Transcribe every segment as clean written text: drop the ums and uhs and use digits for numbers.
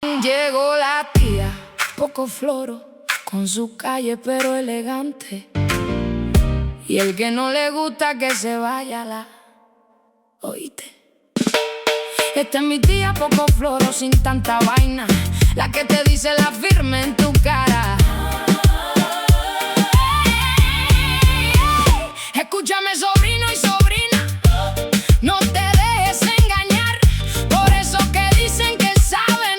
Llegó la tía, poco floro, con su calle pero elegante. Y el que no le gusta que se vaya la... Oíste. Esta es mi tía, poco floro, sin tanta vaina, la que te dice la firme en tu cara. Escúchame, sobrino y sobrina, no te dejes engañar por eso que dicen que saben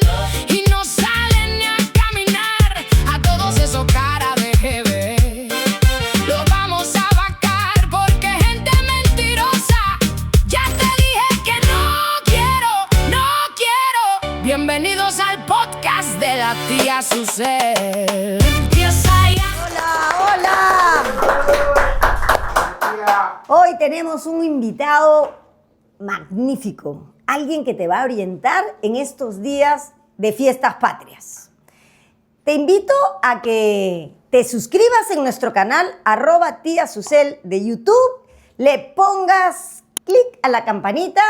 y no salen ni a caminar. A todos esos cara de jefe los vamos a vacar porque gente mentirosa. Ya te dije que no quiero. Bienvenidos al podcast de la tía Susel. Hoy tenemos un invitado magnífico, alguien que te va a orientar en estos días de fiestas patrias. Te invito a que te suscribas en nuestro canal @tiasusel de YouTube, le pongas clic a la campanita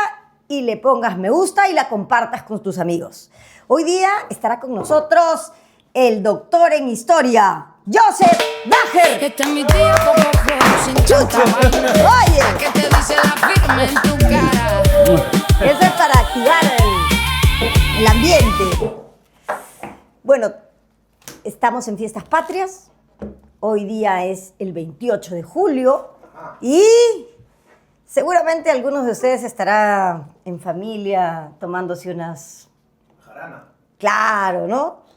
y le pongas me gusta y la compartas con tus amigos. Hoy día estará con nosotros el doctor en historia, Joseph Daher. Esta es mi tía, poco floro, sin tanta vaina, Oye, la que te dice la firme en tu cara. eso es para activar el ambiente. Bueno, estamos en fiestas patrias. Hoy día es el 28 de julio y seguramente algunos de ustedes estarán en familia tomándose unas... Jarana. Claro, ¿no?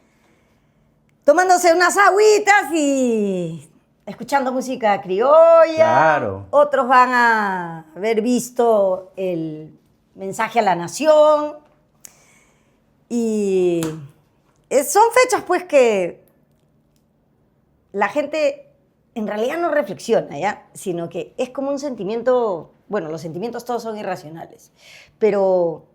Tomándose unas agüitas y escuchando música criolla. Claro. Otros van a haber visto el mensaje a la nación. Y son fechas pues que la gente en realidad no reflexiona, ¿ya? Sino que es como un sentimiento, bueno, los sentimientos todos son irracionales, pero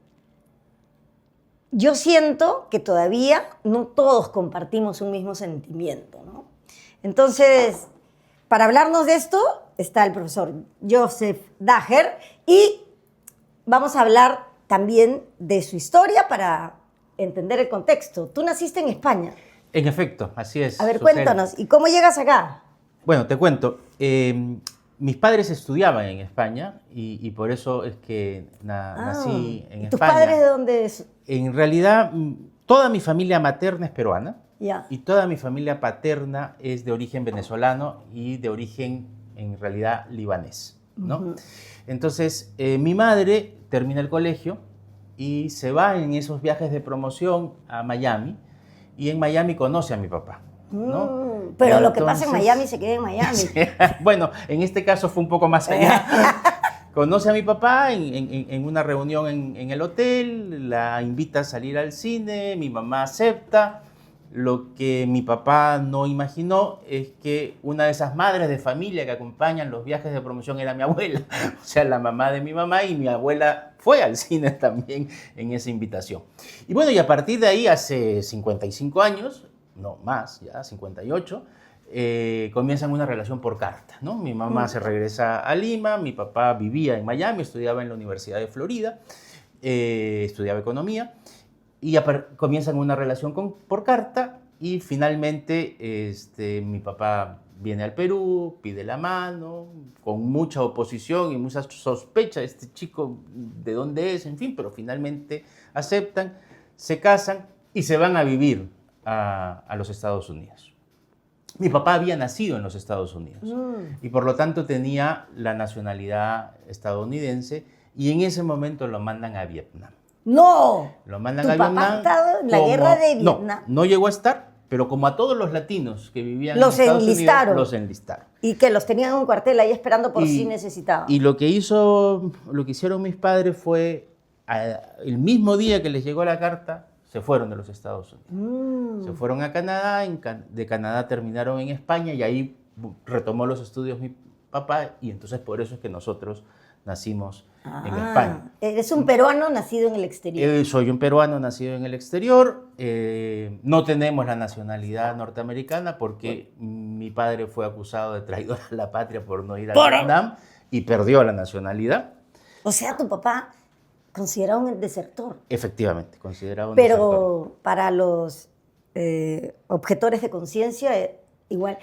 yo siento que todavía no todos compartimos un mismo sentimiento, ¿no? Entonces, para hablarnos de esto está el profesor Joseph Daher y vamos a hablar también de su historia para entender el contexto. Tú naciste en España. En efecto, así es. A ver, Susel. cuéntanos, ¿y cómo llegas acá? Bueno, te cuento. Mis padres estudiaban en España y por eso es que nací en ¿Y tus España. padres de dónde es? En realidad, toda mi familia materna es peruana Ya. y toda mi familia paterna es de origen venezolano y de origen, en realidad, libanés, ¿no? Ujú. Entonces, mi madre termina el colegio y se va en esos viajes de promoción a Miami y en Miami conoce a mi papá, ¿no? Pero lo que pasa en Entonces- Miami se queda en Miami. Bueno, en este caso fue un poco más allá. Conoce a mi papá en una reunión en el hotel, la invita a salir al cine, mi mamá acepta. Lo que mi papá no imaginó es que una de esas madres de familia que acompañan los viajes de promoción era mi abuela, o sea, la mamá de mi mamá, y mi abuela fue al cine también en esa invitación. Y bueno, y a partir de ahí, hace 55 años, no más, ya 58, comienzan una relación por carta, ¿no? Mi mamá se regresa a Lima, mi papá vivía en Miami, estudiaba en la Universidad de Florida, estudiaba economía, y comienzan una relación por carta y finalmente mi papá viene al Perú, pide la mano, con mucha oposición y mucha sospecha, este chico de dónde es, en fin, pero finalmente aceptan, se casan y se van a vivir a los Estados Unidos. Mi papá había nacido en los Estados Unidos y por lo tanto tenía la nacionalidad estadounidense y en ese momento lo mandan a Vietnam. ¡No! Lo mandan ¿Tu a papá Vietnam. ha estado en la guerra de Vietnam? No llegó a estar, pero como a todos los latinos que vivían Los en Estados enlistaron. Unidos, los enlistaron. Y que los tenían en un cuartel ahí esperando por si necesitaban. Y lo que hicieron mis padres fue, el mismo día que les llegó la carta, se fueron de los Estados Unidos. Se fueron a Canadá, de Canadá terminaron en España y ahí retomó los estudios mi papá y entonces por eso es que nosotros nacimos en España. Eres un peruano nacido en el exterior. Soy un peruano nacido en el exterior, no tenemos la nacionalidad norteamericana porque mi padre fue acusado de traidor a la patria por no ir a Vietnam y perdió la nacionalidad. O sea, tu papá considerado un desertor. Efectivamente, considerado un desertor. Pero para los objetores de conciencia, igual,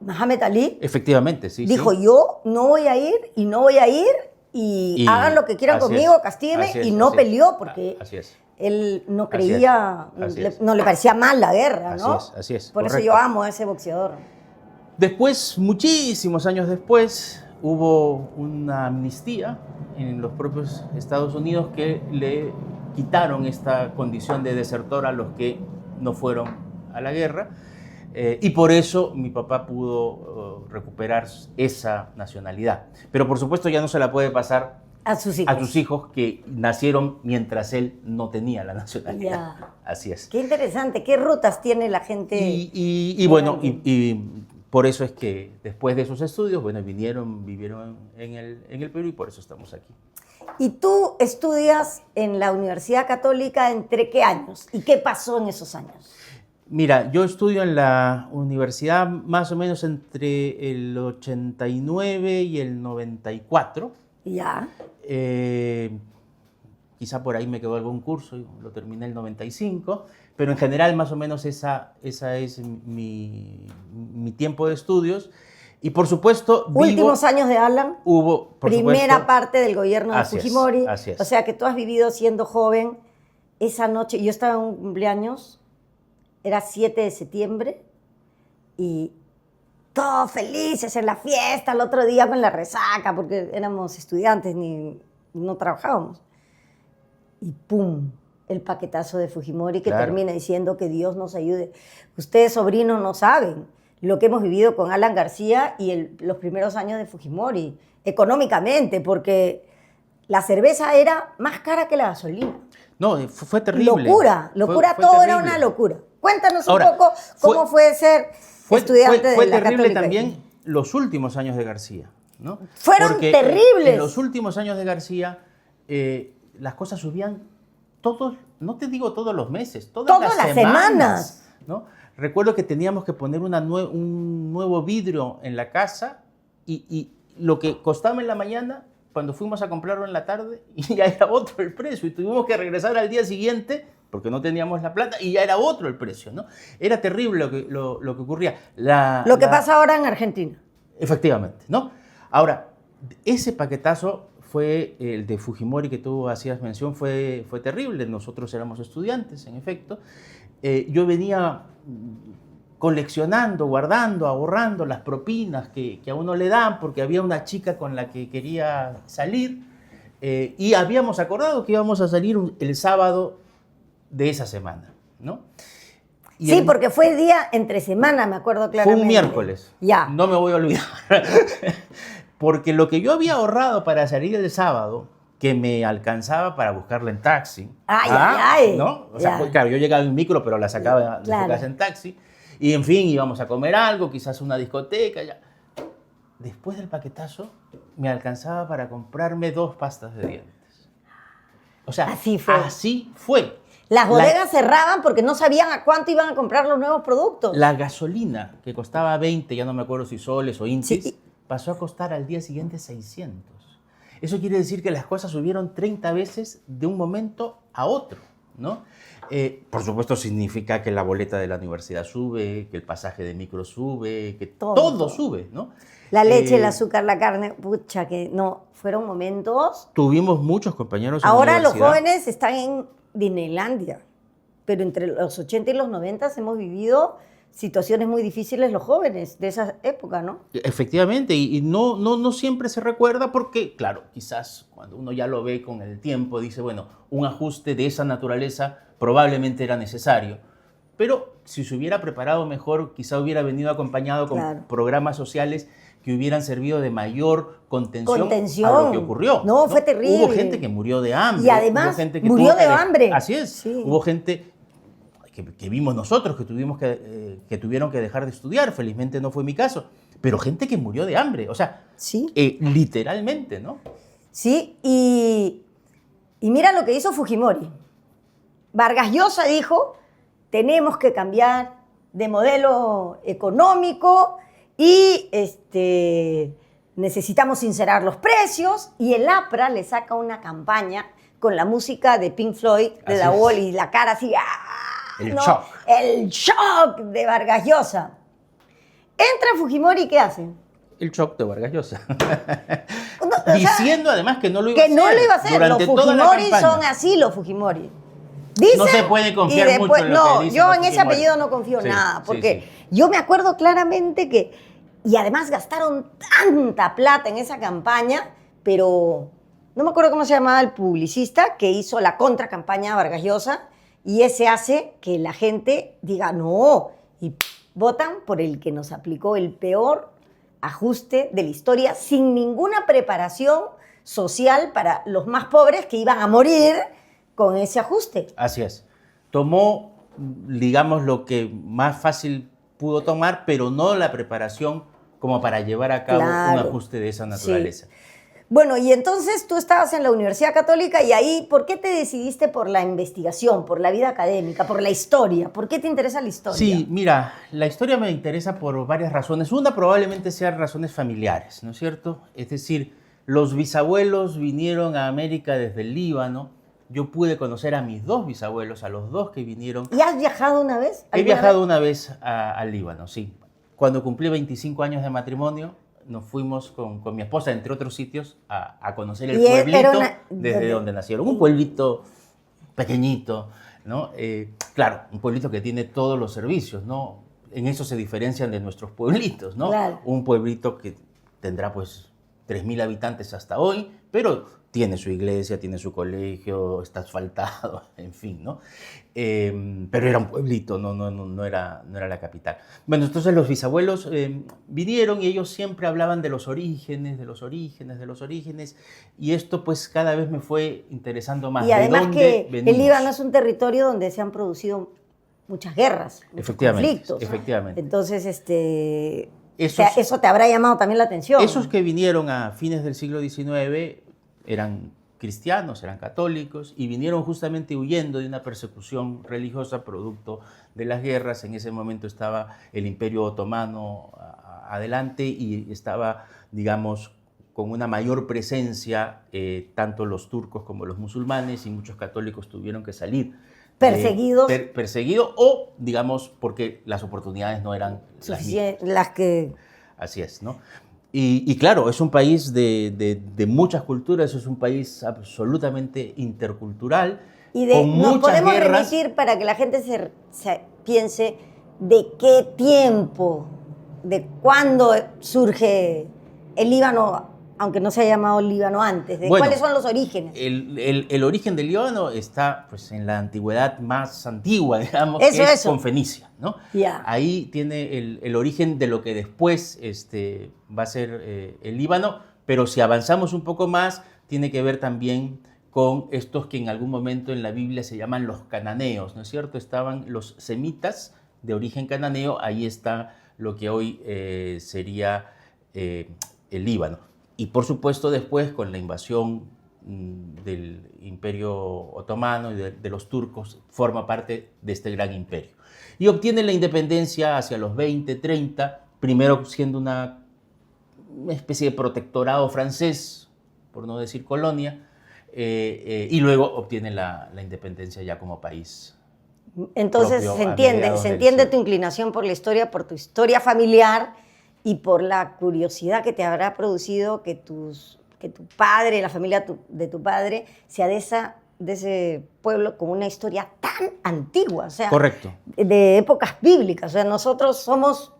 Mohamed Ali Efectivamente, sí. dijo, sí. yo no voy a ir y no voy a ir y hagan lo que quieran así conmigo, es, castíguenme, así es, y no así es. peleó porque Así es. él no Así es, creía, así es. no le parecía mal la guerra, ¿no? Así es, Por eso correcto. yo amo a ese boxeador. Después, muchísimos años después, hubo una amnistía en los propios Estados Unidos que le quitaron esta condición de desertor a los que no fueron a la guerra. Y por eso mi papá pudo recuperar esa nacionalidad. Pero por supuesto ya no se la puede pasar A sus hijos. a sus hijos que nacieron mientras él no tenía la nacionalidad. Ya. Así es. Qué interesante, qué rutas tiene la gente. Y bueno, y por eso es que después de esos estudios, bueno, vivieron en el Perú y por eso estamos aquí. ¿Y tú estudias en la Universidad Católica entre qué años? ¿Y qué pasó en esos años? Mira, yo estudio en la universidad más o menos entre el 89 y el 94. Ya. Quizá por ahí me quedó algún curso, lo terminé el 95, pero en general más o menos esa es mi tiempo de estudios. Y por supuesto, Últimos años de Alan. hubo, por Primera supuesto, parte del gobierno de Así es, Fujimori. así es. O sea que tú has vivido siendo joven esa noche. Yo estaba en un cumpleaños, era 7 de septiembre, y todos felices en la fiesta, el otro día con la resaca, porque éramos estudiantes, no trabajábamos. Y ¡pum! El paquetazo de Fujimori que Claro. termina diciendo que Dios nos ayude. Ustedes, sobrinos, no saben lo que hemos vivido con Alan García y los primeros años de Fujimori, económicamente, porque la cerveza era más cara que la gasolina. No, fue terrible. Locura, Fue todo era terrible. una locura. Cuéntanos Ahora, un poco cómo fue ser estudiante de fue la terrible Católica. también los últimos años de García, ¿no? Fueron Porque terribles. En los últimos años de García, las cosas subían todos, no te digo todos los meses, todas las semanas, ¿no? Recuerdo que teníamos que poner un nuevo vidrio en la casa y lo que costaba en la mañana, cuando fuimos a comprarlo en la tarde, ya era otro el precio y tuvimos que regresar al día siguiente porque no teníamos la plata y ya era otro el precio, ¿no? Era terrible lo que ocurría. Lo que pasa ahora en Argentina. Efectivamente, ¿no? Ahora, ese paquetazo fue el de Fujimori que tú hacías mención, fue terrible. Nosotros éramos estudiantes, en efecto. Yo venía coleccionando, guardando, ahorrando las propinas que a uno le dan porque había una chica con la que quería salir y habíamos acordado que íbamos a salir el sábado de esa semana, ¿no? Y Sí, porque fue día entre semana, me acuerdo fue claramente. un miércoles. Ya. No me voy a olvidar. Porque lo que yo había ahorrado para salir el sábado, que me alcanzaba para buscarla en taxi. Ay. ¿No? O sea, Ya. pues, claro, yo llegaba en micro, pero la sacaba de Claro. su casa en taxi. Y en fin, íbamos a comer algo, quizás una discoteca. Ya. Después del paquetazo, me alcanzaba para comprarme 2 pastas de dientes. O sea, Así fue. Así fue. Las bodegas cerraban porque no sabían a cuánto iban a comprar los nuevos productos. La gasolina, que costaba 20, ya no me acuerdo si soles o intis, Sí. pasó a costar al día siguiente 600. Eso quiere decir que las cosas subieron 30 veces de un momento a otro, ¿no? Por supuesto significa que la boleta de la universidad sube, que el pasaje de micro sube, que todo sube, ¿no? La leche, el azúcar, la carne, pucha, que no, fueron momentos. Tuvimos muchos compañeros en la Ahora los universidad. jóvenes están en Disneylandia, pero entre los 80 y los 90 hemos vivido situaciones muy difíciles los jóvenes de esa época, ¿no? Efectivamente, y no siempre se recuerda porque, claro, quizás cuando uno ya lo ve con el tiempo, dice, bueno, un ajuste de esa naturaleza probablemente era necesario. Pero si se hubiera preparado mejor, quizá hubiera venido acompañado con Claro. programas sociales que hubieran servido de mayor contención, Contención. a lo que ocurrió. No, fue terrible. Hubo gente que murió de hambre. Y además, hubo gente que murió tuvo de que hambre. Así es. Sí. Hubo gente que vimos nosotros, que tuvieron que dejar de estudiar. Felizmente no fue mi caso. Pero gente que murió de hambre. O sea, Sí. literalmente, ¿no? Sí, y mira lo que hizo Fujimori. Vargas Llosa dijo, tenemos que cambiar de modelo económico y necesitamos sincerar los precios, y el APRA le saca una campaña con la música de Pink Floyd, de Así La es. Wall, y la cara así, ¡ah! El shock. El shock de Vargas Llosa. Entra Fujimori, ¿qué hace? El shock de Vargas Llosa. No, o sea, Diciendo además que no lo iba a que hacer. no lo iba a hacer. Los Durante toda la Fujimori campaña. son así, los Fujimori. Dicen, No se puede confiar y después, mucho en lo no, que dicen yo los en ese Fujimori. apellido no confío Sí, nada, sí, porque sí. yo me acuerdo claramente que, y además gastaron tanta plata en esa campaña, pero no me acuerdo cómo se llamaba el publicista que hizo la contracampaña a Vargas Llosa, y ese hace que la gente diga no, y votan por el que nos aplicó el peor ajuste de la historia sin ninguna preparación social para los más pobres que iban a morir con ese ajuste. Así es. Tomó, digamos, lo que más fácil pudo tomar, pero no la preparación como para llevar a cabo Claro. un ajuste de esa naturaleza. Sí. Bueno, y entonces tú estabas en la Universidad Católica y ahí, ¿por qué te decidiste por la investigación, por la vida académica, por la historia? ¿Por qué te interesa la historia? Sí, mira, la historia me interesa por varias razones. Una probablemente sean razones familiares, ¿no es cierto? Es decir, los bisabuelos vinieron a América desde el Líbano. Yo pude conocer a mis dos bisabuelos, a los dos que vinieron. ¿Y has viajado una vez? He ¿Alguna viajado vez? una vez al Líbano, sí. Cuando cumplí 25 años de matrimonio, nos fuimos con mi esposa, entre otros sitios, a conocer el Y era pueblito una- desde donde nacieron. Un pueblito pequeñito, ¿no? Claro, un pueblito que tiene todos los servicios, ¿no? En eso se diferencian de nuestros pueblitos, ¿no? Claro. Un pueblito que tendrá pues 3.000 habitantes hasta hoy, pero tiene su iglesia, tiene su colegio, está asfaltado, en fin, ¿no? Pero era un pueblito, no era la capital. Bueno, entonces los bisabuelos vinieron y ellos siempre hablaban de los orígenes, y esto pues cada vez me fue interesando más. Y ¿De además dónde que el venimos? Líbano es un territorio donde se han producido muchas guerras, muchos Efectivamente, conflictos. efectivamente. Entonces, Esos- eso te habrá llamado también la atención. Esos que vinieron a fines del siglo XIX eran cristianos, eran católicos y vinieron justamente huyendo de una persecución religiosa producto de las guerras. En ese momento estaba el Imperio Otomano adelante y estaba, digamos, con una mayor presencia tanto los turcos como los musulmanes, y muchos católicos tuvieron que salir. Perseguidos. Perseguidos o, digamos, porque las oportunidades no eran las mismas. Las que... Así es, ¿no? Y claro, es un país de muchas culturas, es un país absolutamente intercultural, Y con nos muchas podemos guerras. remitir para que la gente se piense de qué tiempo, de cuándo surge el Líbano, aunque no se haya llamado Líbano antes, de Bueno, cuáles son los orígenes. El origen del Líbano está pues, en la antigüedad más antigua, digamos, Eso, que es eso. con Fenicia, ¿no? Ya. Ahí tiene el origen de lo que después va a ser el Líbano, pero si avanzamos un poco más, tiene que ver también con estos que en algún momento en la Biblia se llaman los cananeos, ¿no es cierto? Estaban los semitas de origen cananeo, ahí está lo que hoy sería el Líbano. Y por supuesto después con la invasión del Imperio Otomano y de los turcos, forma parte de este gran imperio. Y obtiene la independencia hacia los 20, 30, primero siendo una especie de protectorado francés, por no decir colonia, y luego obtiene la independencia ya como país. Entonces propio se a entiende mediados del tu siglo. inclinación por la historia, por tu historia familiar y por la curiosidad que te habrá producido que tu padre, la familia de tu padre, sea de ese pueblo con una historia tan antigua, o sea, Correcto. de épocas bíblicas. O sea, nosotros somos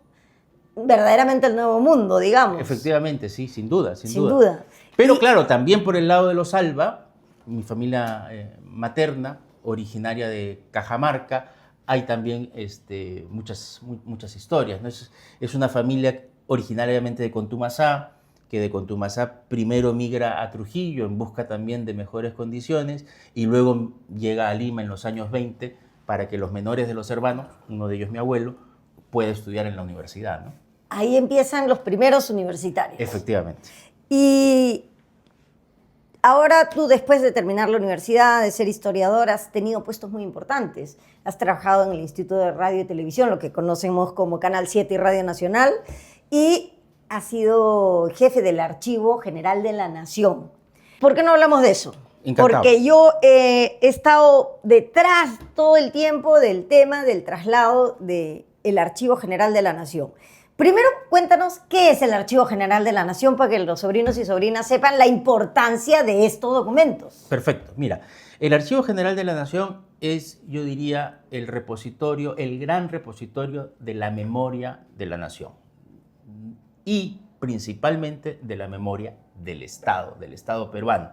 verdaderamente el nuevo mundo, digamos. Efectivamente, sí, sin duda. Sin duda. Pero Y- claro, también por el lado de los Alba, mi familia materna, originaria de Cajamarca, hay también muchas historias, ¿no? Es una familia originariamente de Contumasá, que de Contumasá primero migra a Trujillo en busca también de mejores condiciones y luego llega a Lima en los años 20 para que los menores de los hermanos, uno de ellos mi abuelo, pueda estudiar en la universidad, ¿no? Ahí empiezan los primeros universitarios. Efectivamente. Y ahora tú, después de terminar la universidad, de ser historiador, has tenido puestos muy importantes. Has trabajado en el Instituto de Radio y Televisión, lo que conocemos como Canal 7 y Radio Nacional, y has sido jefe del Archivo General de la Nación. ¿Por qué no hablamos de eso? Encantado. porque yo he estado detrás todo el tiempo del tema del traslado del Archivo General de la Nación. Primero, cuéntanos qué es el Archivo General de la Nación para que los sobrinos y sobrinas sepan la importancia de estos documentos. Perfecto. Mira, el Archivo General de la Nación es, yo diría, el repositorio, el gran repositorio de la memoria de la nación y principalmente de la memoria del Estado peruano.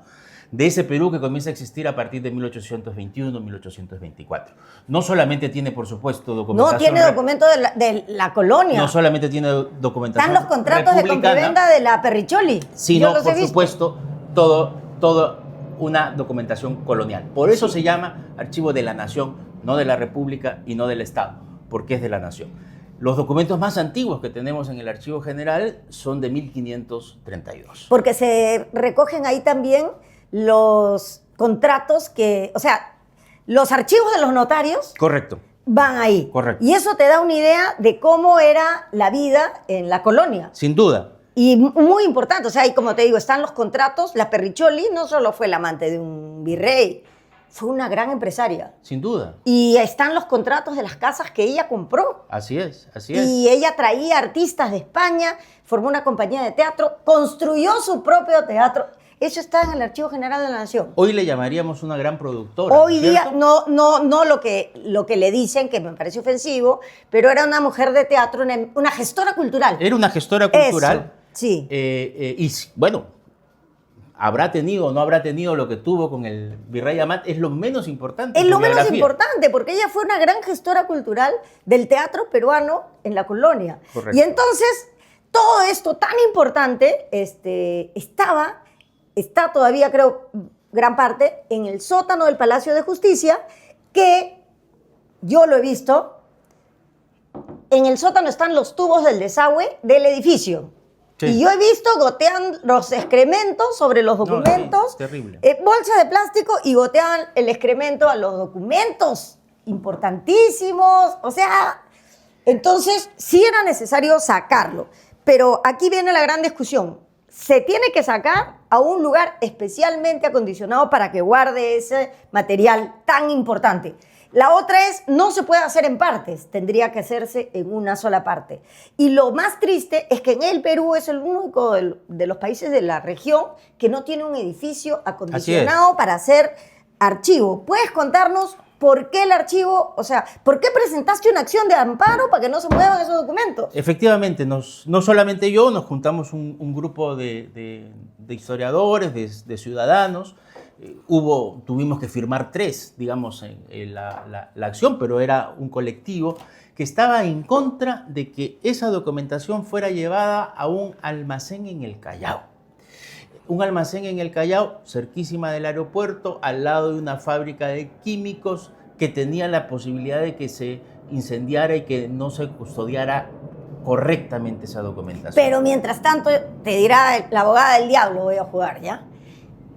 De ese Perú que comienza a existir a partir de 1821-1824. No solamente tiene, por supuesto, documentación... No tiene documento de la colonia. No solamente tiene documentación Están los contratos de compraventa de la Perricholi. sino, Yo los he por visto. supuesto, toda una documentación colonial. Por eso se llama Archivo de la Nación, no de la República y no del Estado, porque es de la Nación. Los documentos más antiguos que tenemos en el Archivo General son de 1532. Porque se recogen ahí también los contratos que, o sea, los archivos de los notarios Correcto. van ahí. Correcto. Y eso te da una idea de cómo era la vida en la colonia. Sin duda. Y muy importante, o sea, y como te digo, están los contratos. La Perricholi no solo fue la amante de un virrey, fue una gran empresaria. Sin duda. Y están los contratos de las casas que ella compró. Así es, así es. Y ella traía artistas de España, formó una compañía de teatro, construyó su propio teatro. Eso está en el Archivo General de la Nación. Hoy le llamaríamos una gran productora. Hoy día, ¿cierto? no lo que le dicen, que me parece ofensivo, pero era una mujer de teatro, una gestora cultural. Era una gestora cultural. Eso, sí. Y bueno, habrá tenido o no habrá tenido lo que tuvo con el virrey Amat, es lo menos importante. Es en lo su menos biografía. importante, porque ella fue una gran gestora cultural del teatro peruano en la colonia. Correcto. Y entonces, todo esto tan importante está todavía, creo, gran parte en el sótano del Palacio de Justicia, que yo lo he visto. En el sótano están los tubos del desagüe del edificio. Sí. Y yo he visto gotean los excrementos sobre los documentos. sí, terrible. Bolsas de plástico y goteaban el excremento a los documentos importantísimos. O sea, entonces sí era necesario sacarlo. Pero aquí viene la gran discusión. Se tiene que sacar a un lugar especialmente acondicionado para que guarde ese material tan importante. La otra es, no se puede hacer en partes, tendría que hacerse en una sola parte. Y lo más triste es que en el Perú es el único de los países de la región que no tiene un edificio acondicionado para hacer archivo. ¿Puedes contarnos por qué el archivo, o sea, por qué presentaste una acción de amparo para que no se muevan esos documentos? Efectivamente, no solamente yo, nos juntamos un grupo de historiadores, de ciudadanos. Tuvimos que firmar 3, digamos, la acción, pero era un colectivo que estaba en contra de que esa documentación fuera llevada a un almacén en el Callao. Un almacén en el Callao, cerquísima del aeropuerto, al lado de una fábrica de químicos que tenía la posibilidad de que se incendiara y que no se custodiara correctamente esa documentación. Pero mientras tanto, te dirá la abogada del diablo, voy a jugar, ¿ya?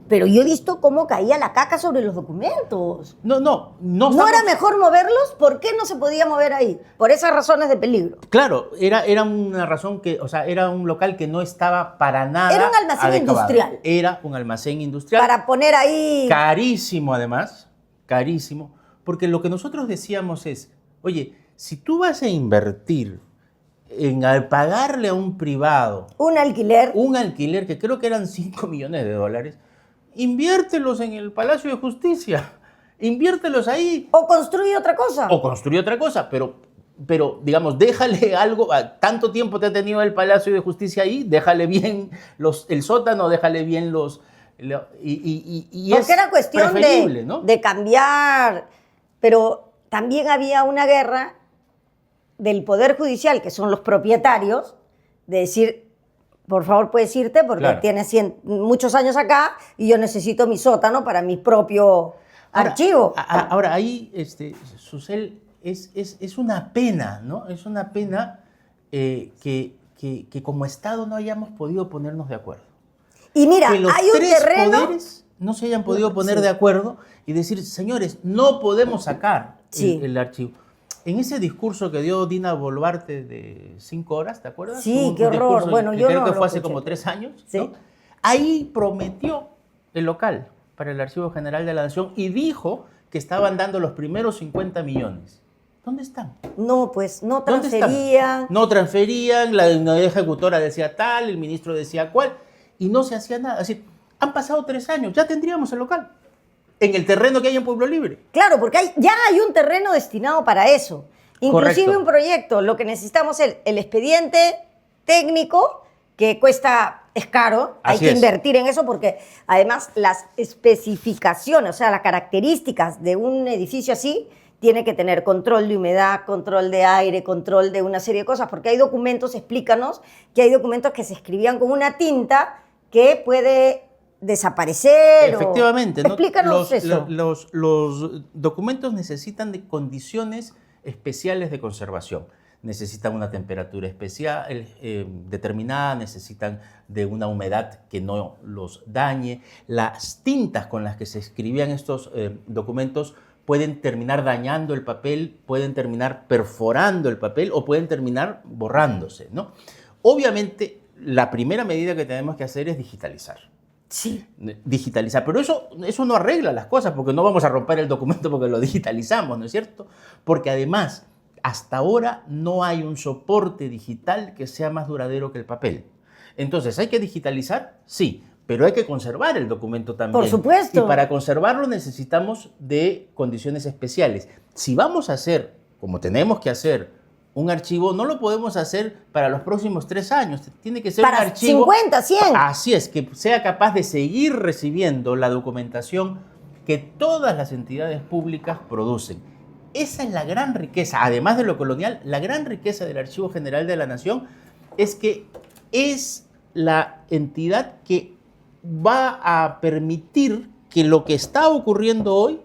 Pero yo he visto cómo caía la caca sobre los documentos. ¿No ¿No era mejor moverlos? ¿Por qué no se podía mover ahí? Por esas razones de peligro. Claro, era una razón que, o sea, era un local que no estaba para nada Era un almacén adecuado. industrial. Era un almacén industrial. Para poner ahí... Carísimo, además. Carísimo. Porque lo que nosotros decíamos es, oye, si tú vas a invertir en pagarle a un privado Un alquiler. un alquiler que creo que eran $5 millones, inviértelos en el Palacio de Justicia. Inviértelos ahí. O construye otra cosa. O construye otra cosa, pero digamos, déjale algo. Tanto tiempo te ha tenido el Palacio de Justicia ahí, déjale bien el sótano, déjale bien y Porque es era cuestión preferible, ¿no? de cambiar. Pero también había una guerra del Poder Judicial, que son los propietarios, de decir, por favor puedes irte porque Claro. tienes muchos años acá y yo necesito mi sótano para mi propio archivo. Ahora, ahí, Susel, es una pena, ¿no? Es una pena que como Estado no hayamos podido ponernos de acuerdo. Y mira, Que los hay un 3 terreno... poderes no se hayan podido poner Sí. de acuerdo y decir, señores, no podemos sacar Sí. el archivo. En ese discurso que dio Dina Boluarte de 5 horas, ¿te acuerdas? Sí, Un qué horror. discurso Bueno, que yo creo no que lo fue hace escuché. como 3 años. Sí. ¿no? Ahí prometió el local para el Archivo General de la Nación y dijo que estaban dando los primeros 50 millones. ¿Dónde están? No, pues no ¿Dónde están? transferían. No transferían, la unidad ejecutora decía tal, el ministro decía cual, y no se hacía nada. Es decir, han pasado 3 años, ya tendríamos el local, en el terreno que hay en Pueblo Libre. Claro, porque ya hay un terreno destinado para eso. Inclusive Correcto. un proyecto, lo que necesitamos es el expediente técnico, que es caro, hay Así que es. invertir en eso porque además las especificaciones, o sea, las características de un edificio así, tiene que tener control de humedad, control de aire, control de una serie de cosas, porque hay documentos, explícanos, que hay documentos que se escribían con una tinta que puede desaparecer. Efectivamente, ¿no? Explícanos eso. Los documentos necesitan de condiciones especiales de conservación. Necesitan una temperatura especial determinada, necesitan de una humedad que no los dañe. Las tintas con las que se escribían estos documentos pueden terminar dañando el papel, pueden terminar perforando el papel o pueden terminar borrándose, ¿no? Obviamente, la primera medida que tenemos que hacer es digitalizar. Sí. Digitalizar, pero eso no arregla las cosas porque no vamos a romper el documento porque lo digitalizamos, ¿no es cierto? Porque además, hasta ahora no hay un soporte digital que sea más duradero que el papel. Entonces, ¿hay que digitalizar? Sí, pero hay que conservar el documento también. Por supuesto. Y para conservarlo necesitamos de condiciones especiales. Si vamos a hacer, como tenemos que hacer, un archivo, no lo podemos hacer para los próximos 3 años. Tiene que ser Para un archivo... 50, 100. Así es, que sea capaz de seguir recibiendo la documentación que todas las entidades públicas producen. Esa es la gran riqueza, además de lo colonial, la gran riqueza del Archivo General de la Nación es que es la entidad que va a permitir que lo que está ocurriendo hoy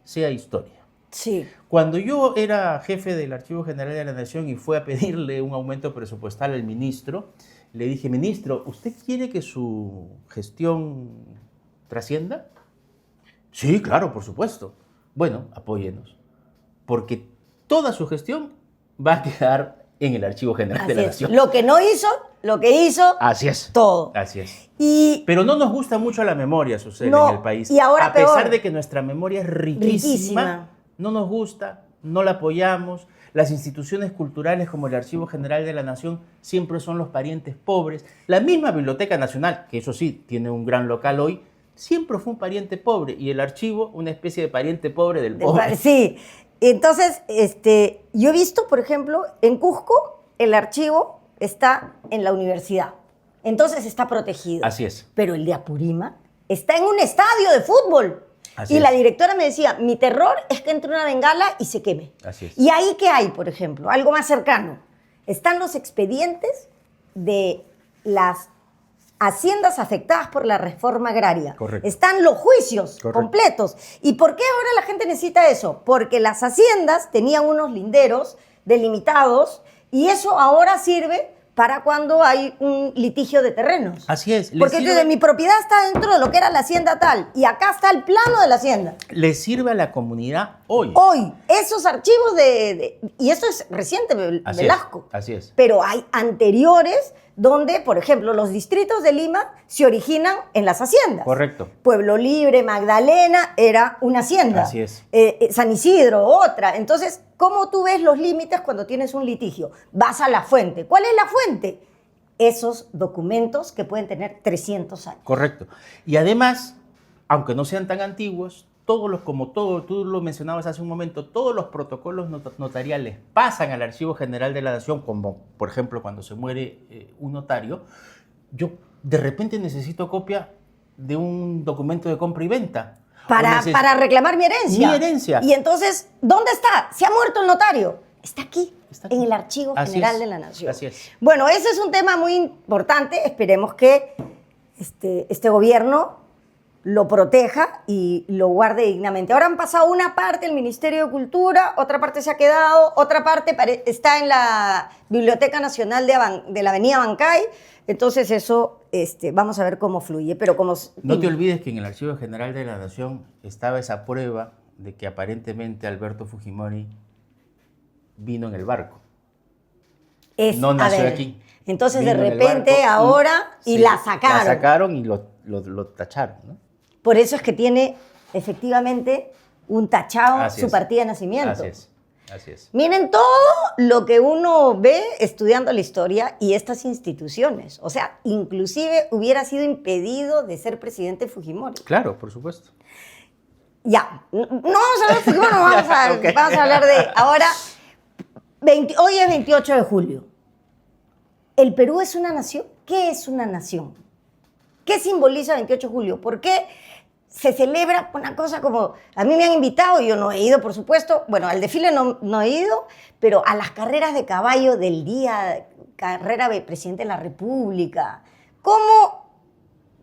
sea historia. Sí. Cuando yo era jefe del Archivo General de la Nación y fue a pedirle un aumento presupuestal al ministro, le dije, ministro, ¿usted quiere que su gestión trascienda? Sí, claro, por supuesto. Bueno, apóyenos, porque toda su gestión va a quedar en el Archivo General de la Así es. Nación. Lo que no hizo, lo que hizo, Así es. todo. Así es. Y Pero no nos gusta mucho la memoria, Susel, No, en el país. y ahora a pesar peor. de que nuestra memoria es riquísima, Riquísima. no nos gusta, no la apoyamos. Las instituciones culturales como el Archivo General de la Nación siempre son los parientes pobres. La misma Biblioteca Nacional, que eso sí, tiene un gran local hoy, siempre fue un pariente pobre. Y el archivo, una especie de pariente pobre del pobre. sí, entonces, yo he visto, por ejemplo, en Cusco, el archivo está en la universidad. Entonces está protegido. Así es. Pero el de Apurímac está en un estadio de fútbol. Así y es. la directora me decía, mi terror es que entre una bengala y se queme. Así es. ¿Y ahí qué hay, por ejemplo? Algo más cercano. Están los expedientes de las haciendas afectadas por la reforma agraria. Correcto. Están los juicios Correcto. completos. ¿Y por qué ahora la gente necesita eso? Porque las haciendas tenían unos linderos delimitados y eso ahora sirve para cuando hay un litigio de terrenos. Así es. Le Porque sirve- entonces mi propiedad está dentro de lo que era la hacienda tal y acá está el plano de la hacienda. Le sirve a la comunidad hoy. Hoy, esos archivos y eso es reciente, Así Velasco. es. Así es. Pero hay anteriores donde, por ejemplo, los distritos de Lima se originan en las haciendas. Correcto. Pueblo Libre, Magdalena, era una hacienda. Así es. San Isidro, otra. Entonces, ¿cómo tú ves los límites cuando tienes un litigio? Vas a la fuente. ¿Cuál es la fuente? Esos documentos que pueden tener 300 años. Correcto. Y además, aunque no sean tan antiguos, como tú lo mencionabas hace un momento, todos los protocolos notariales pasan al Archivo General de la Nación, como por ejemplo cuando se muere un notario. Yo de repente necesito copia de un documento de compra y venta. Para reclamar mi herencia. Mi herencia. Y entonces, ¿dónde está? ¿Se ha muerto el notario? Está aquí, Está aquí. en el Archivo Así General es, de la Nación. así es. Bueno, ese es un tema muy importante. Esperemos que este gobierno lo proteja y lo guarde dignamente. Ahora han pasado una parte el Ministerio de Cultura, otra parte se ha quedado, otra parte está en la Biblioteca Nacional de la Avenida Bancay. Entonces eso, vamos a ver cómo fluye. Pero como No te olvides que en el Archivo General de la Nación estaba esa prueba de que aparentemente Alberto Fujimori vino en el barco. No nació aquí. Entonces, Vino de en el repente, barco ahora, y sí, la sacaron. La sacaron y lo tacharon, ¿no? Por eso es que tiene efectivamente un tachado Así su es. partida de nacimiento. Así es, así es. Miren todo lo que uno ve estudiando la historia y estas instituciones. O sea, inclusive hubiera sido impedido de ser presidente Fujimori. Claro, por supuesto. Ya, no vamos a hablar de Fujimori, vamos a, Ok. vamos a hablar de... Ahora, hoy es 28 de julio. ¿El Perú es una nación? ¿Qué es una nación? ¿Qué simboliza 28 de julio? ¿Por qué se celebra una cosa como... A mí me han invitado, yo no he ido, por supuesto. Bueno, al desfile no he ido, pero a las carreras de caballo del día, carrera de presidente de la República. ¿Cómo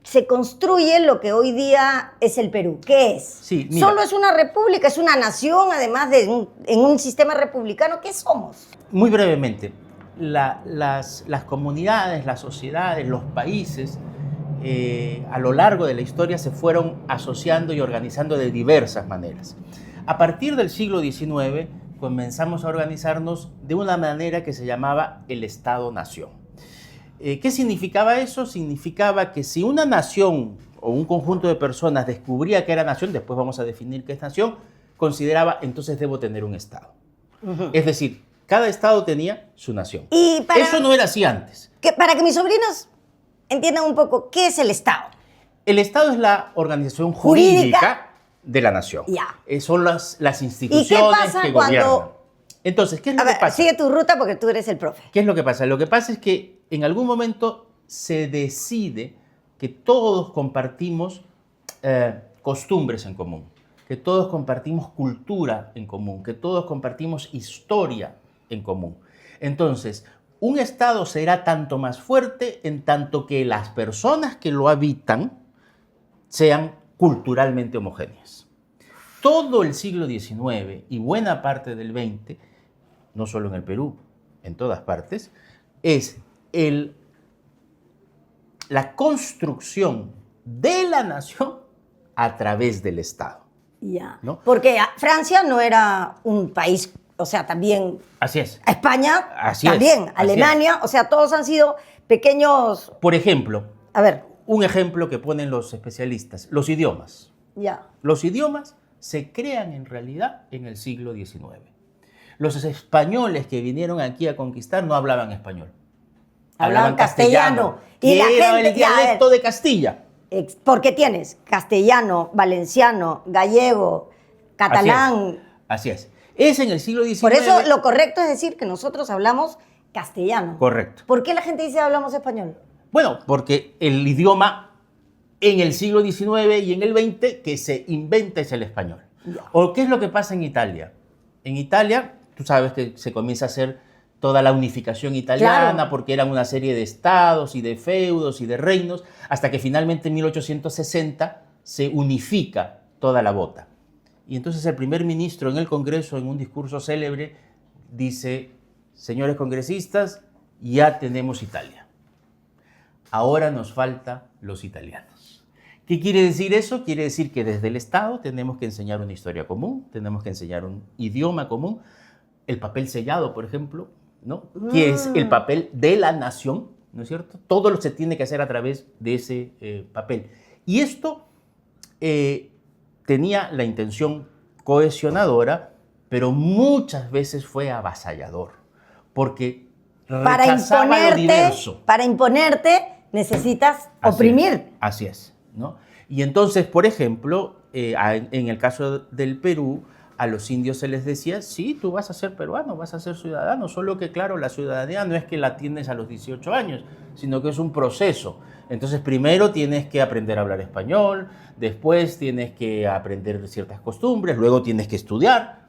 se construye lo que hoy día es el Perú? ¿Qué es? Sí, mira. ¿Solo es una república? ¿Es una nación, además de en un sistema republicano? ¿Qué somos? Muy brevemente, las comunidades, las sociedades, los países, a lo largo de la historia se fueron asociando y organizando de diversas maneras. A partir del siglo XIX comenzamos a organizarnos de una manera que se llamaba el Estado-Nación. ¿Qué significaba eso? Significaba que si una nación o un conjunto de personas descubría que era nación, después vamos a definir qué es nación, consideraba entonces debo tener un Estado. Es decir, cada Estado tenía su nación. Y Eso no era así antes. para que mis sobrinos entiendan un poco, ¿qué es el Estado? El Estado es la organización Jurídica. jurídica de la nación. Ya. Son las instituciones pasa que cuando- gobiernan. Entonces, ¿qué es lo A que ver, pasa? sigue tu ruta porque tú eres el profe. ¿Qué es lo que pasa? Lo que pasa es que en algún momento se decide que todos compartimos costumbres en común, que todos compartimos cultura en común, que todos compartimos historia en común. Entonces, un Estado será tanto más fuerte en tanto que las personas que lo habitan sean culturalmente homogéneas. Todo el siglo XIX y buena parte del XX, no solo en el Perú, en todas partes, es la construcción de la nación a través del Estado. Ya. ¿No? Porque Francia no era un país, o sea, también Así es. España, Así también es, así Alemania, o sea, todos han sido pequeños... Por ejemplo, A ver, un ejemplo que ponen los especialistas, los idiomas. ya. Los idiomas se crean en realidad en el siglo XIX. Los españoles que vinieron aquí a conquistar no hablaban español. Hablaban castellano. Y Y la era gente- el ya, a ver. dialecto de Castilla. Porque tienes castellano, valenciano, gallego, catalán. Así es. Es en el siglo XIX. Por eso lo correcto es decir que nosotros hablamos castellano. Correcto. ¿Por qué la gente dice hablamos español? Bueno, porque el idioma en el siglo XIX y en el XX que se inventa es el español. Ya. ¿O qué es lo que pasa en Italia? En Italia, tú sabes que se comienza a hacer toda la unificación italiana, Claro. porque eran una serie de estados y de feudos y de reinos, hasta que finalmente en 1860 se unifica toda la bota. Y entonces el primer ministro en el Congreso, en un discurso célebre, dice: señores congresistas, ya tenemos Italia. Ahora nos falta los italianos. ¿Qué quiere decir eso? Quiere decir que desde el Estado tenemos que enseñar una historia común, tenemos que enseñar un idioma común, el papel sellado, por ejemplo, ¿no? Que es el papel de la nación, ¿no es cierto? Todo lo se tiene que hacer a través de ese papel. Y esto tenía la intención cohesionadora, pero muchas veces fue avasallador, porque rechazaba lo diverso. Para imponerte necesitas oprimir. Así es, ¿no? Y entonces, por ejemplo, en el caso del Perú, a los indios se les decía: sí, tú vas a ser peruano, vas a ser ciudadano, solo que, claro, la ciudadanía no es que la tienes a los 18 años, sino que es un proceso. Entonces, primero tienes que aprender a hablar español, después tienes que aprender ciertas costumbres, luego tienes que estudiar,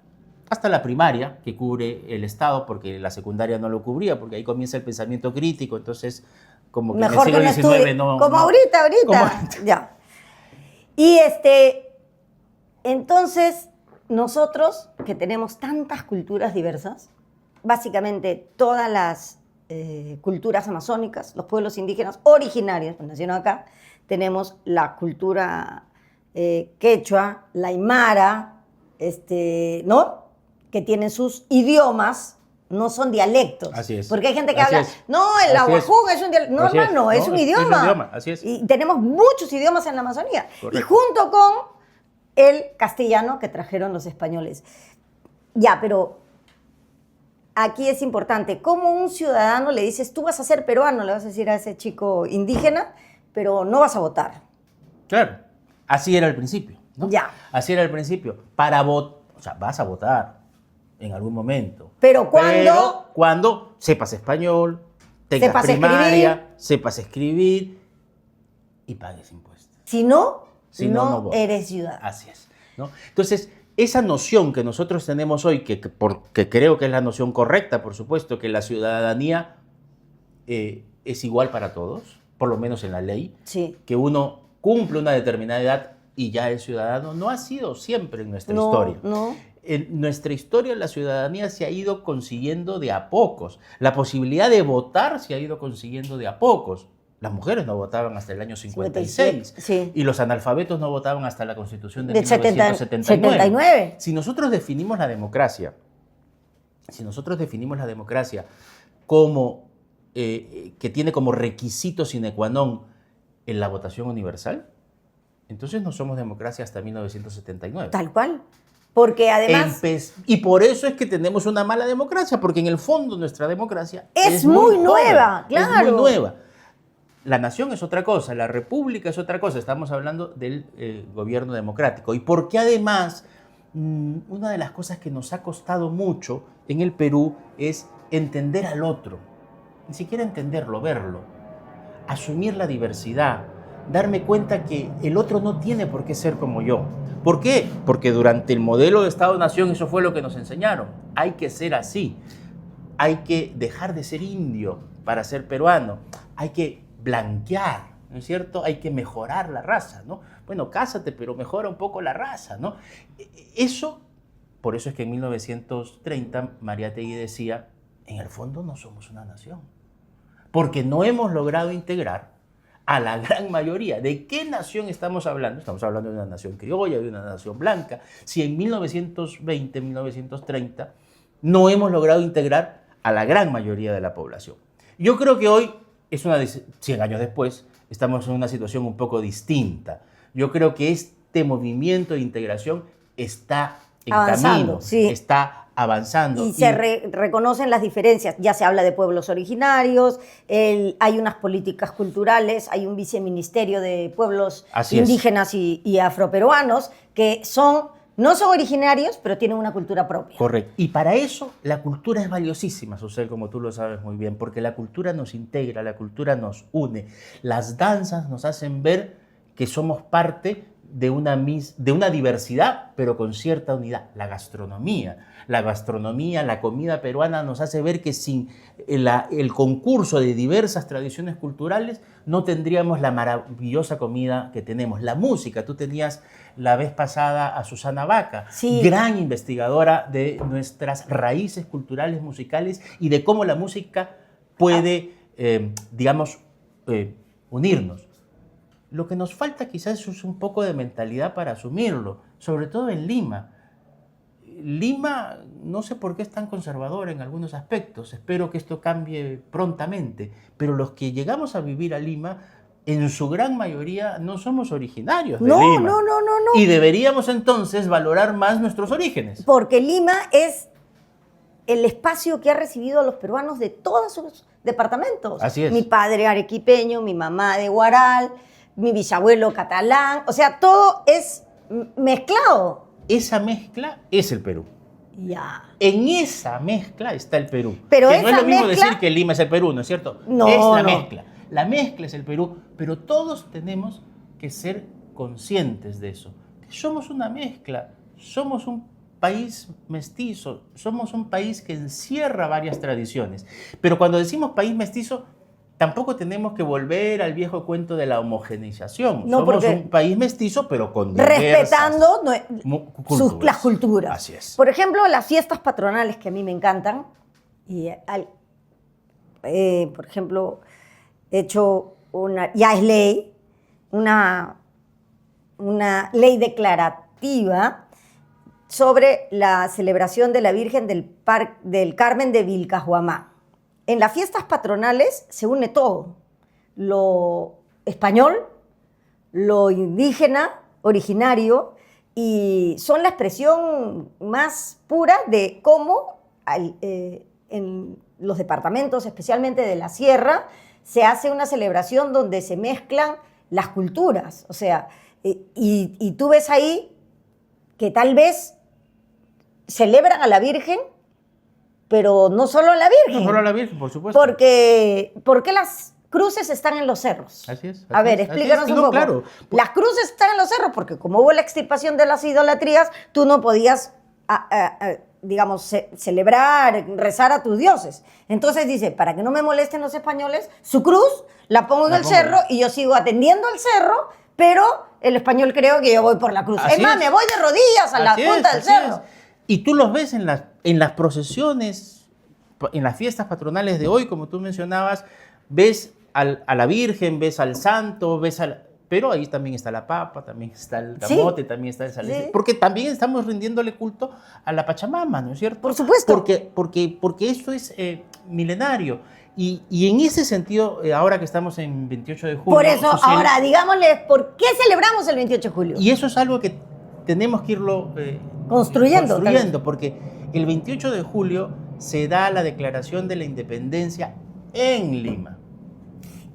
hasta la primaria, que cubre el Estado, porque la secundaria no lo cubría, porque ahí comienza el pensamiento crítico, entonces, como que Mejor en el que siglo no XIX estudie. no... Como no- ahorita. como ahorita. Ya. Y entonces, nosotros que tenemos tantas culturas diversas, básicamente todas las culturas amazónicas, los pueblos indígenas originarios, que nacieron acá, tenemos la cultura quechua, la aymara, ¿no? Que tienen sus idiomas no son dialectos. Así es. Porque hay gente que Así habla, es. no, el Así aguajuga es un dialecto. No, Así es. hermano, es un idioma. Es un idioma, así es. Y tenemos muchos idiomas en la Amazonía. Correcto. Y junto con el castellano que trajeron los españoles. Ya, pero aquí es importante, ¿cómo un ciudadano le dices, tú vas a ser peruano, le vas a decir a ese chico indígena, pero no vas a votar? Claro, así era al principio, ¿no? Ya. Así era al principio. Para votar, o sea, vas a votar en algún momento. Pero cuando... Pero cuando sepas español, tengas Sepas primaria, escribir. sepas escribir y pagues impuestos. Si no, Si no, no no votas. eres ciudadano. Así es, ¿no? Entonces, esa noción que nosotros tenemos hoy, que creo que es la noción correcta, por supuesto, que la ciudadanía es igual para todos, por lo menos en la ley, Sí. que uno cumple una determinada edad y ya es ciudadano, no ha sido siempre en nuestra historia. No. En nuestra historia la ciudadanía se ha ido consiguiendo de a pocos. La posibilidad de votar se ha ido consiguiendo de a pocos. Las mujeres no votaban hasta el año 56 sí. y los analfabetos no votaban hasta la Constitución de Del 1979. 79. Si nosotros definimos la democracia, como que tiene como requisito sine qua non en la votación universal, entonces no somos democracia hasta 1979. Tal cual. Porque además Y por eso es que tenemos una mala democracia, porque en el fondo nuestra democracia es muy nueva, joven, claro. Es muy nueva. La nación es otra cosa, la república es otra cosa, estamos hablando del gobierno democrático. Y porque además, una de las cosas que nos ha costado mucho en el Perú es entender al otro, ni siquiera entenderlo, verlo, asumir la diversidad, darme cuenta que el otro no tiene por qué ser como yo. ¿Por qué? Porque durante el modelo de Estado-Nación eso fue lo que nos enseñaron. Hay que ser así. Hay que dejar de ser indio para ser peruano. Hay que blanquear, ¿no es cierto? Hay que mejorar la raza, ¿no? Bueno, cásate, pero mejora un poco la raza, ¿no? Eso, por eso es que en 1930 Mariátegui decía, en el fondo no somos una nación. Porque no hemos logrado integrar a la gran mayoría. ¿De qué nación estamos hablando? Estamos hablando de una nación criolla, de una nación blanca. Si en 1920, 1930 no hemos logrado integrar a la gran mayoría de la población. Yo creo que hoy, 100 años después, estamos en una situación un poco distinta. Yo creo que este movimiento de integración está en Avanzando, camino, sí. está avanzando. Y se reconocen las diferencias. Ya se habla de pueblos originarios, hay unas políticas culturales, hay un viceministerio de pueblos Así es. indígenas y afroperuanos que no son originarios, pero tienen una cultura propia. Correcto. Y para eso la cultura es valiosísima, Susel, como tú lo sabes muy bien, porque la cultura nos integra, la cultura nos une. Las danzas nos hacen ver que somos parte de una diversidad, pero con cierta unidad. La gastronomía, la comida peruana nos hace ver que sin el concurso de diversas tradiciones culturales no tendríamos la maravillosa comida que tenemos. La música, tú tenías la vez pasada a Susana Vaca, Sí. gran investigadora de nuestras raíces culturales musicales y de cómo la música puede, unirnos. Lo que nos falta quizás es un poco de mentalidad para asumirlo, sobre todo en Lima. Lima, no sé por qué es tan conservadora en algunos aspectos, espero que esto cambie prontamente, pero los que llegamos a vivir a Lima, en su gran mayoría no somos originarios de Lima. No. Y deberíamos entonces valorar más nuestros orígenes. Porque Lima es el espacio que ha recibido a los peruanos de todos sus departamentos. Así es. Mi padre arequipeño, mi mamá de Huaral, mi bisabuelo catalán, o sea, todo es mezclado. Esa mezcla es el Perú. Ya. En esa mezcla está el Perú. Pero que no es esa lo mismo mezcla- decir que Lima es el Perú, ¿no es cierto? No, es la no. mezcla. La mezcla es el Perú, pero todos tenemos que ser conscientes de eso. Somos una mezcla, somos un país mestizo, somos un país que encierra varias tradiciones. Pero cuando decimos país mestizo, tampoco tenemos que volver al viejo cuento de la homogeneización. No, Somos porque un país mestizo, pero con diversas respetando las culturas. culturas. Así es. Por ejemplo, las fiestas patronales que a mí me encantan. Y por ejemplo, he hecho ya es ley, una ley declarativa sobre la celebración de la Virgen del Carmen de Vilcajuamá. En las fiestas patronales se une todo, lo español, lo indígena, originario, y son la expresión más pura de cómo en los departamentos, especialmente de la sierra, se hace una celebración donde se mezclan las culturas. O sea, y tú ves ahí que tal vez celebran a la Virgen, pero no solo a la Virgen. No solo a la Virgen, por supuesto. ¿Por qué las cruces están en los cerros? Así es. A ver, explícanos un poco. Claro. Las cruces están en los cerros porque como hubo la extirpación de las idolatrías, tú no podías, digamos, celebrar, rezar a tus dioses. Entonces dice, para que no me molesten los españoles, su cruz la pongo en el cerro y yo sigo atendiendo al cerro, pero el español creo que yo voy por la cruz. Es más, me voy de rodillas a la punta del cerro. Y tú los ves en las procesiones, en las fiestas patronales de hoy, como tú mencionabas, ves a la Virgen, ves al santo, pero ahí también está la papa, también está el camote, también está el salete. Sí. Porque también estamos rindiéndole culto a la Pachamama, ¿no es cierto? Por supuesto. Porque esto es milenario. Y en ese sentido, ahora que estamos en 28 de julio... Por eso, ahora, digámosle, ¿por qué celebramos el 28 de julio? Y eso es algo que tenemos que irlo construyendo, porque el 28 de julio se da la declaración de la independencia en Lima.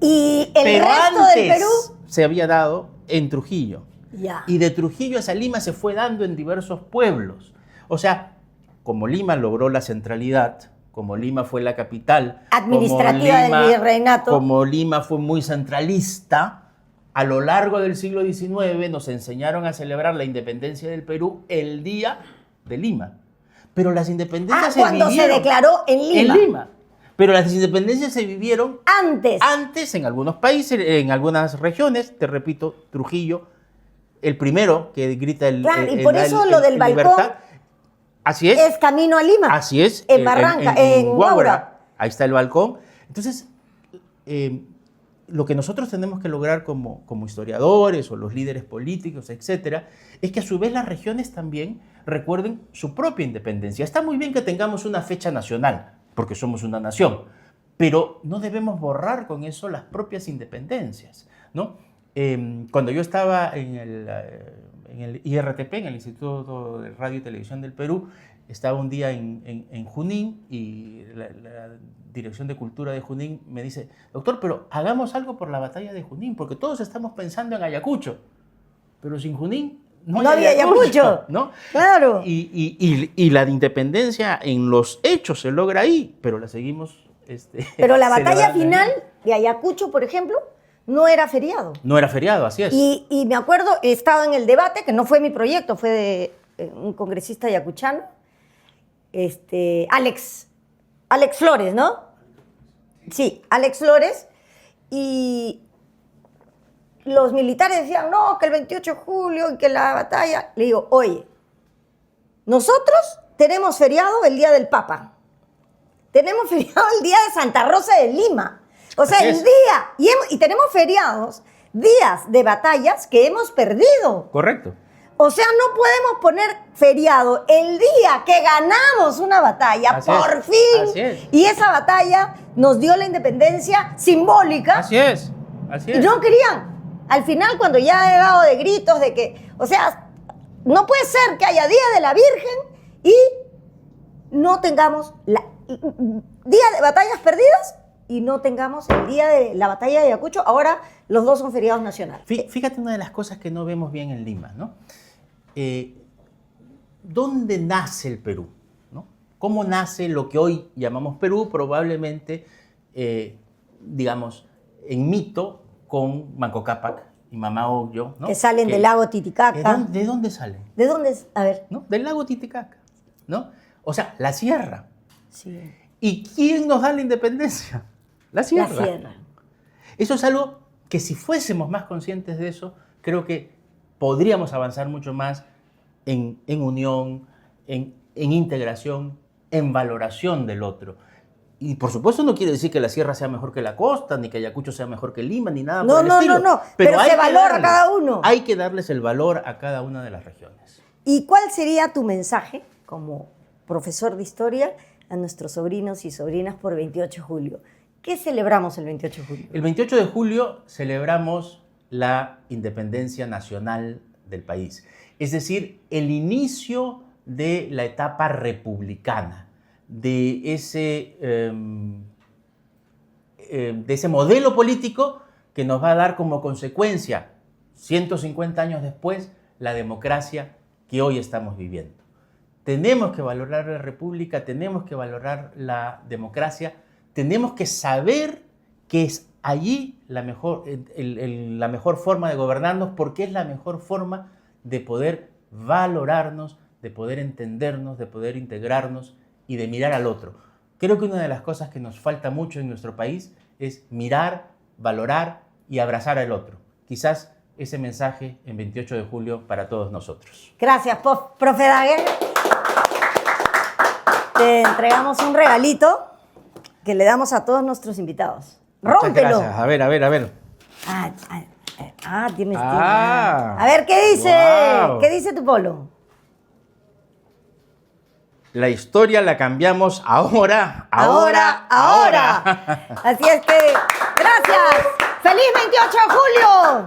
Y el resto del Perú se había dado en Trujillo. Ya. Y de Trujillo hacia Lima se fue dando en diversos pueblos. O sea, como Lima logró la centralidad, como Lima fue la capital administrativa del virreinato, como Lima fue muy centralista, a lo largo del siglo XIX nos enseñaron a celebrar la independencia del Perú el día de Lima. Pero las independencias cuando se declaró en Lima. En Lima. Pero las independencias se vivieron antes en algunos países, en algunas regiones. Te repito, Trujillo, el primero que grita el y por eso lo del balcón libertad. Así es camino a Lima. Así es. En Barranca, en Huaura. Ahí está el balcón. Entonces, lo que nosotros tenemos que lograr como historiadores o los líderes políticos, etcétera, es que a su vez las regiones también recuerden su propia independencia. Está muy bien que tengamos una fecha nacional, porque somos una nación, pero no debemos borrar con eso las propias independencias, ¿no? Cuando yo estaba en el IRTP, en el Instituto de Radio y Televisión del Perú, estaba un día en Junín y la Dirección de Cultura de Junín me dice, doctor, pero hagamos algo por la batalla de Junín, porque todos estamos pensando en Ayacucho, pero sin Junín no había Ayacucho, ¿no? Claro. Y la independencia en los hechos se logra ahí, pero la seguimos... pero la batalla final de Ayacucho, por ejemplo, no era feriado. No era feriado, así es. Y me acuerdo, he estado en el debate, que no fue mi proyecto, fue de un congresista ayacuchano, Alex Flores, ¿no? Sí, Alex Flores, y los militares decían, no, que el 28 de julio y que la batalla. Le digo, oye, nosotros tenemos feriado el Día del Papa, tenemos feriado el Día de Santa Rosa de Lima, o sea, el día, y tenemos feriados, días de batallas que hemos perdido. Correcto. O sea, no podemos poner feriado el día que ganamos una batalla, así por es, fin. así es. Y esa batalla nos dio la independencia simbólica. Así es, así es. Y no querían. Al final, cuando ya he dado de gritos de que, o sea, no puede ser que haya Día de la Virgen y no tengamos Día de Batallas Perdidas y no tengamos el Día de la Batalla de Ayacucho. Ahora los dos son feriados nacionales. Fíjate una de las cosas que no vemos bien en Lima, ¿no? ¿Dónde nace el Perú? ¿No? ¿Cómo nace lo que hoy llamamos Perú? Probablemente, digamos, en mito con Manco Cápac y Mama Ocllo, ¿no? Que salen del lago Titicaca. ¿De dónde salen? ¿De dónde? A ver. ¿No? Del lago Titicaca, ¿no? O sea, la sierra. Sí. ¿Y quién nos da la independencia? La sierra. La sierra. Eso es algo que si fuésemos más conscientes de eso, creo que podríamos avanzar mucho más en unión, en integración, en valoración del otro. Y por supuesto no quiere decir que la sierra sea mejor que la costa, ni que Ayacucho sea mejor que Lima, ni nada por el estilo. No. Pero se valora a cada uno. Hay que darles el valor a cada una de las regiones. ¿Y cuál sería tu mensaje como profesor de historia a nuestros sobrinos y sobrinas por 28 de julio? ¿Qué celebramos el 28 de julio? El 28 de julio celebramos la independencia nacional del país, es decir, el inicio de la etapa republicana, de ese modelo político que nos va a dar como consecuencia, 150 años después, la democracia que hoy estamos viviendo. Tenemos que valorar la república, tenemos que valorar la democracia, tenemos que saber que es allí la mejor forma de gobernarnos, porque es la mejor forma de poder valorarnos, de poder entendernos, de poder integrarnos y de mirar al otro. Creo que una de las cosas que nos falta mucho en nuestro país es mirar, valorar y abrazar al otro. Quizás ese mensaje en 28 de julio para todos nosotros. Gracias, profe Daguerre. Te entregamos un regalito que le damos a todos nuestros invitados. Muchas ¡Rómpelo! gracias. A ver. Tienes Ah. A ver, ¿qué dice? Wow. ¿Qué dice tu polo? La historia la cambiamos ahora. Así es que, gracias. ¡Feliz 28 de julio!